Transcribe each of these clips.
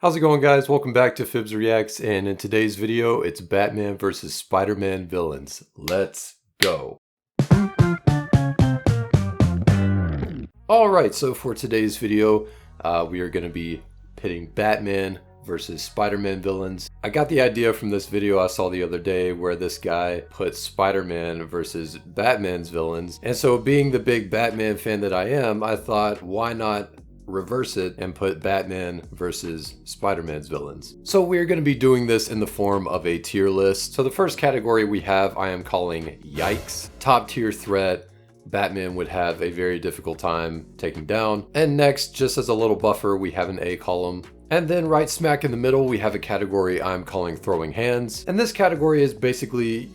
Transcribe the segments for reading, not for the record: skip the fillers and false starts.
How's it going, guys? Welcome back to Fibs Reacts, and in today's video, it's Batman versus Spider-Man villains. Let's go. Alright, so for today's video, we are going to be pitting Batman versus Spider-Man villains. I got the idea from this video I saw the other day where this guy put Spider-Man versus Batman's villains, and so being the big Batman fan that I am, I thought, why not reverse it and put Batman versus Spider-Man's villains. So we're going to be doing this in the form of a tier list. So the first category we have, I am calling Yikes. Top tier threat, Batman would have a very difficult time taking down. And next, just as a little buffer, we have an A column. And then right smack in the middle, we have a category I'm calling Throwing Hands. And this category is basically,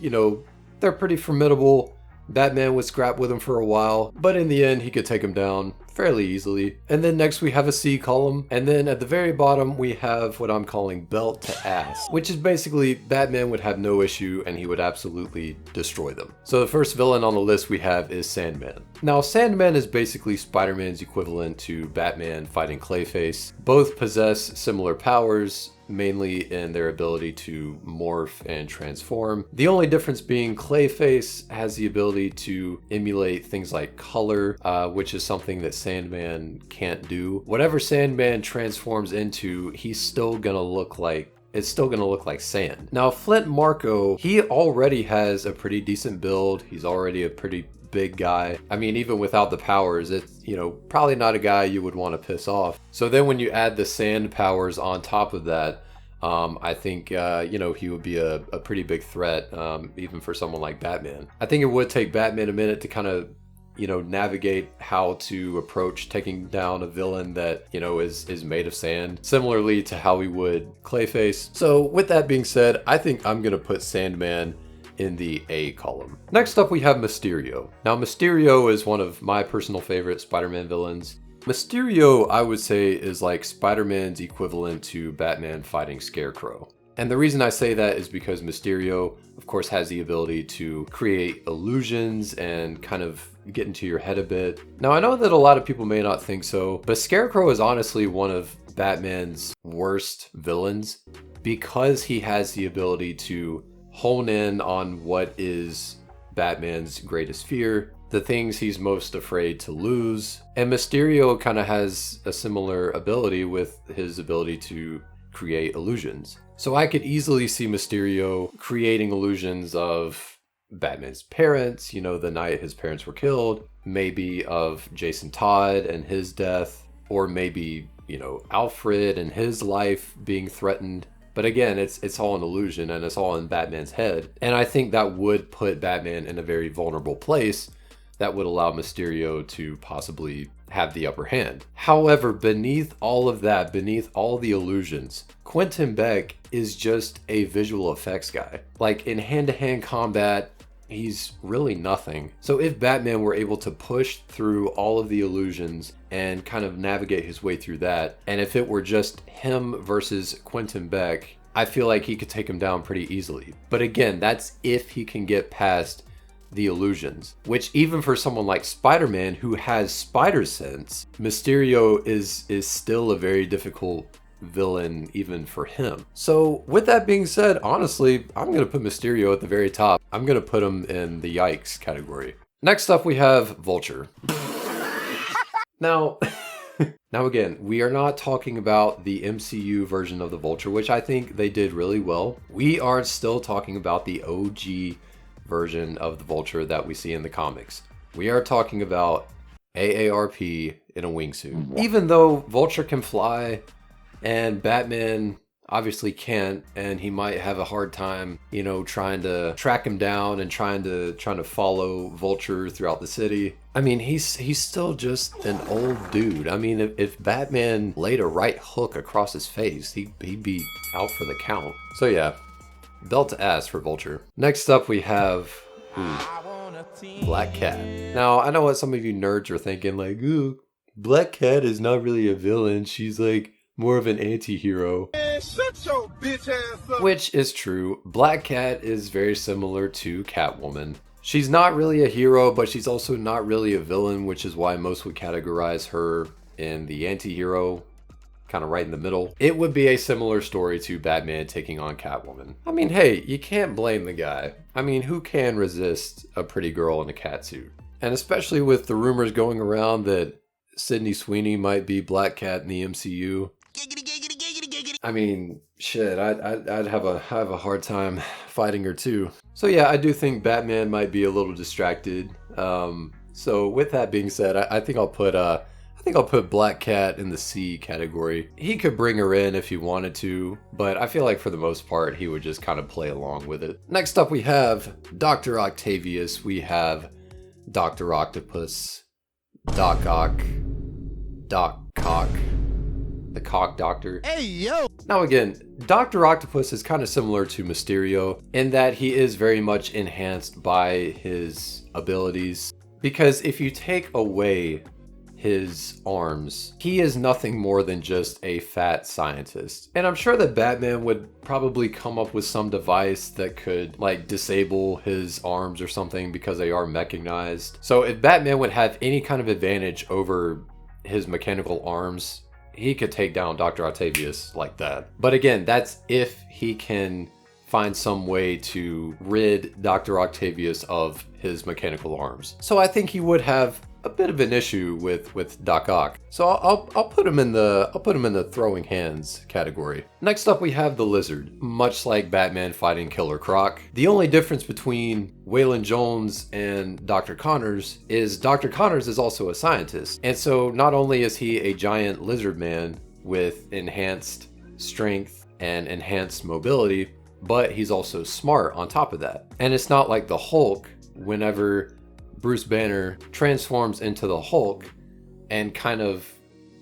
they're pretty formidable. Batman would scrap with him for a while, but in the end, he could take him down fairly easily. And then next we have a C column, and then at the very bottom we have what I'm calling Belt to Ass, which is basically Batman would have no issue and he would absolutely destroy them. So the first villain on the list we have is Sandman. Now Sandman is basically Spider-Man's equivalent to Batman fighting Clayface. Both possess similar powers, mainly in their ability to morph and transform. The only difference being Clayface has the ability to emulate things like color, which is something that Sandman can't do. Whatever Sandman transforms into, it's still gonna look like sand. Now Flint Marko, he already has a pretty decent build. He's already a pretty big guy. I mean, even without the powers, it's, probably not a guy you would want to piss off. So then when you add the sand powers on top of that, I think, he would be a pretty big threat, even for someone like Batman. I think it would take Batman a minute to kind of, navigate how to approach taking down a villain that, is made of sand, similarly to how we would Clayface. So with that being said, I think I'm going to put Sandman in the A column. Next up we have Mysterio. Now Mysterio is one of my personal favorite Spider-Man villains. Mysterio, I would say, is like Spider-Man's equivalent to Batman fighting Scarecrow. And the reason I say that is because Mysterio, of course, has the ability to create illusions and kind of get into your head a bit. Now I know that a lot of people may not think so, but Scarecrow is honestly one of Batman's worst villains because he has the ability to hone in on what is Batman's greatest fear, the things he's most afraid to lose. And Mysterio kind of has a similar ability with his ability to create illusions. So I could easily see Mysterio creating illusions of Batman's parents, the night his parents were killed, maybe of Jason Todd and his death, or maybe, Alfred and his life being threatened. But again, it's all an illusion and it's all in Batman's head. And I think that would put Batman in a very vulnerable place that would allow Mysterio to possibly have the upper hand. However, beneath all of that, beneath all the illusions, Quentin Beck is just a visual effects guy. Like in hand-to-hand combat, he's really nothing. So if Batman were able to push through all of the illusions and kind of navigate his way through that, and if it were just him versus Quentin Beck, I feel like he could take him down pretty easily. But again, that's if he can get past the illusions, which even for someone like Spider-Man who has spider sense, Mysterio is still a very difficult villain even for him. So with that being said, honestly, I'm going to put Mysterio at the very top. I'm going to put him in the Yikes category. Next up we have Vulture. Now again, we are not talking about the MCU version of the Vulture, which I think they did really well. We are still talking about the OG version of the Vulture that we see in the comics. We are talking about AARP in a wingsuit. Even though Vulture can fly and Batman obviously can't, and he might have a hard time, trying to track him down and trying to follow Vulture throughout the city. I mean, he's still just an old dude. I mean, if Batman laid a right hook across his face, he'd be out for the count. So yeah, belt to ass for Vulture. Next up we have Black Cat. Now I know what some of you nerds are thinking, like, ooh, Black Cat is not really a villain, she's like more of an anti-hero. Shut your bitch ass up. Which is true. Black Cat is very similar to Catwoman. She's not really a hero, but she's also not really a villain, which is why most would categorize her in the anti-hero kind of right in the middle. It would be a similar story to Batman taking on Catwoman. I mean, hey, you can't blame the guy. I mean, who can resist a pretty girl in a cat suit? And especially with the rumors going around that Sydney Sweeney might be Black Cat in the MCU. I mean, shit, I'd have a hard time fighting her too. So yeah, I do think Batman might be a little distracted. So with that being said, I think I'll put Black Cat in the C category. He could bring her in if he wanted to, but I feel like for the most part, he would just kind of play along with it. Next up, we have Dr. Octavius. We have Dr. Octopus, Doc Ock, Doc Cock, the Cock Doctor. Hey, yo! Now again, Dr. Octopus is kind of similar to Mysterio in that he is very much enhanced by his abilities. Because if you take away his arms, he is nothing more than just a fat scientist. And I'm sure that Batman would probably come up with some device that could like disable his arms or something because they are mechanized. So if Batman would have any kind of advantage over his mechanical arms, he could take down Dr. Octavius like that. But again, that's if he can find some way to rid Dr. Octavius of his mechanical arms. So I think he would have a bit of an issue with Doc Ock. So I'll put him in the throwing hands category. Next up, we have the Lizard. Much like Batman fighting Killer Croc, the only difference between Waylon Jones and Dr. Connors is Dr. Connors is also a scientist. And so not only is he a giant lizard man with enhanced strength and enhanced mobility, but he's also smart on top of that. And it's not like the Hulk, whenever Bruce Banner transforms into the Hulk and kind of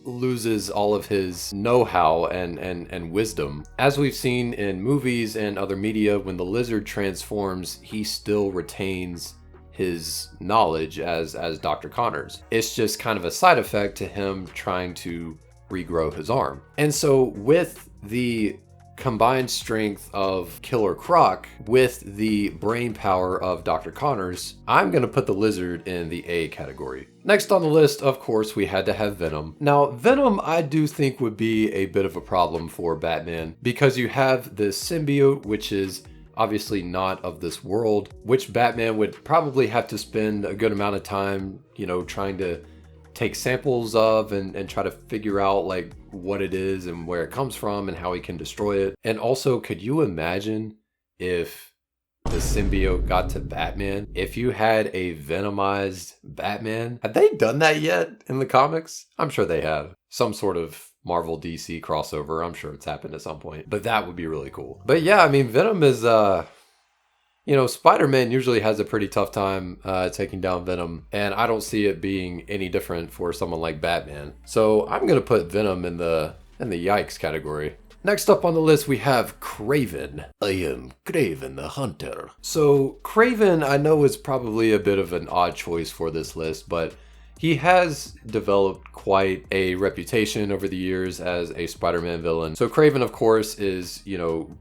loses all of his know-how and wisdom. As we've seen in movies and other media, when the Lizard transforms, he still retains his knowledge as Dr. Connors. It's just kind of a side effect to him trying to regrow his arm. And so with the combined strength of Killer Croc with the brain power of Dr. Connors, I'm gonna put the Lizard in the A category. Next on the list, of course, we had to have Venom. Now, Venom I do think would be a bit of a problem for Batman because you have this symbiote, which is obviously not of this world, which Batman would probably have to spend a good amount of time, trying to take samples of and try to figure out like what it is and where it comes from and how he can destroy it. And also, could you imagine if the symbiote got to Batman? If you had a venomized Batman? Have they done that yet in the comics? I'm sure they have. Some sort of Marvel DC crossover. I'm sure it's happened at some point. But that would be really cool. But yeah, I mean, Venom is Spider-Man usually has a pretty tough time taking down Venom, and I don't see it being any different for someone like Batman. So I'm gonna put Venom in the yikes category. Next up on the list, we have Kraven. I am Kraven the Hunter. So Kraven, I know, is probably a bit of an odd choice for this list, but he has developed quite a reputation over the years as a Spider-Man villain. So Kraven, of course, is,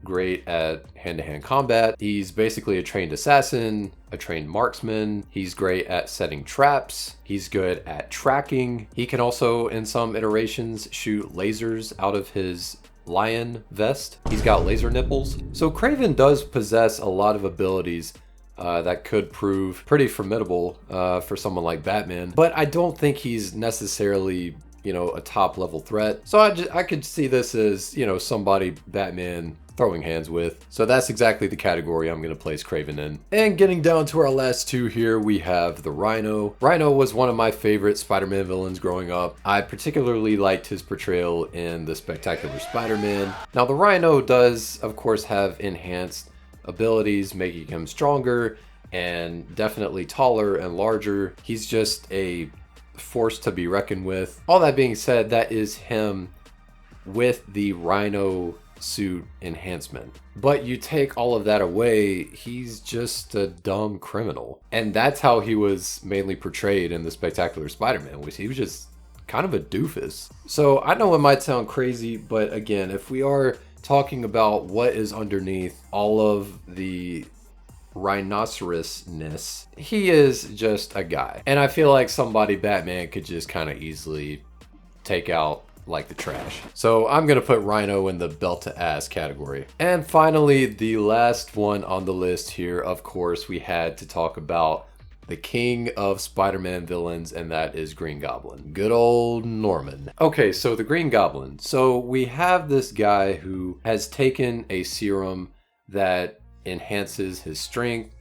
great at hand-to-hand combat. He's basically a trained assassin, a trained marksman. He's great at setting traps. He's good at tracking. He can also, in some iterations, shoot lasers out of his lion vest. He's got laser nipples. So Kraven does possess a lot of abilities that could prove pretty formidable for someone like Batman. But I don't think he's necessarily, a top level threat. So I could see this as, somebody Batman throwing hands with. So that's exactly the category I'm going to place Kraven in. And getting down to our last two here, we have the Rhino. Rhino was one of my favorite Spider-Man villains growing up. I particularly liked his portrayal in The Spectacular Spider-Man. Now the Rhino does, of course, have enhanced abilities, making him stronger and definitely taller and larger. He's just a force to be reckoned with. All that being said, that is him with the Rhino suit enhancement. But you take all of that away, he's just a dumb criminal. And that's how he was mainly portrayed in The Spectacular Spider-Man, which he was just kind of a doofus. So I know it might sound crazy, but again, if we are talking about what is underneath all of the rhinocerosness, he is just a guy. And I feel like somebody Batman could just kind of easily take out like the trash. So I'm gonna put Rhino in the belt to ass category. And finally, the last one on the list here, of course, we had to talk about the king of Spider-Man villains, and that is Green Goblin. Good old Norman. Okay, so the Green Goblin. So we have this guy who has taken a serum that enhances his strength,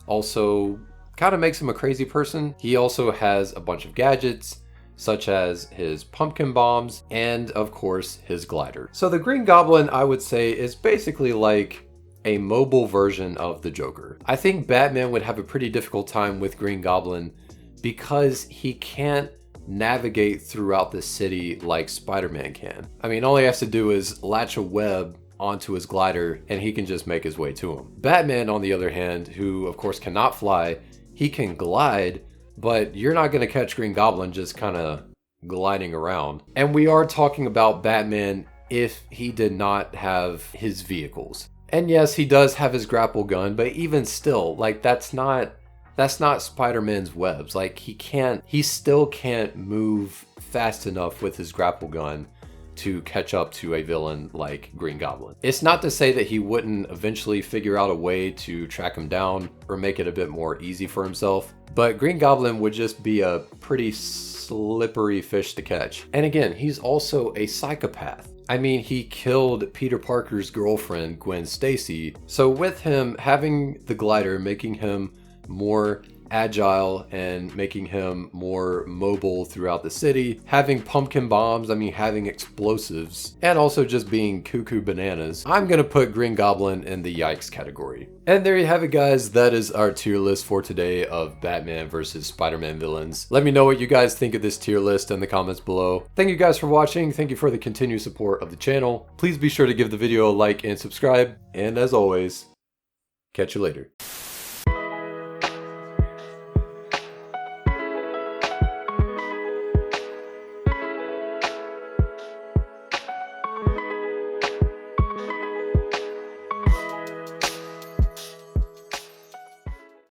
also kind of makes him a crazy person. He also has a bunch of gadgets, such as his pumpkin bombs, and of course, his glider. So the Green Goblin, I would say, is basically like a mobile version of the Joker. I think Batman would have a pretty difficult time with Green Goblin because he can't navigate throughout the city like Spider-Man can. I mean, all he has to do is latch a web onto his glider and he can just make his way to him. Batman, on the other hand, who of course cannot fly, he can glide, but you're not gonna catch Green Goblin just kind of gliding around. And we are talking about Batman if he did not have his vehicles. And yes, he does have his grapple gun, but even still, like that's not Spider-Man's webs. Like he still can't move fast enough with his grapple gun to catch up to a villain like Green Goblin. It's not to say that he wouldn't eventually figure out a way to track him down or make it a bit more easy for himself, but Green Goblin would just be a pretty slippery fish to catch. And again, he's also a psychopath. I mean, he killed Peter Parker's girlfriend, Gwen Stacy. So with him having the glider, making him more agile and making him more mobile throughout the city, having pumpkin bombs, I mean having explosives, and also just being cuckoo bananas, I'm gonna put Green Goblin in the yikes category. And there you have it, guys. That is our tier list for today of Batman versus Spider-Man villains. Let me know what you guys think of this tier list in the comments below. Thank you guys for watching. Thank you for the continued support of the channel. Please be sure to give the video a like and subscribe. And as always, catch you later.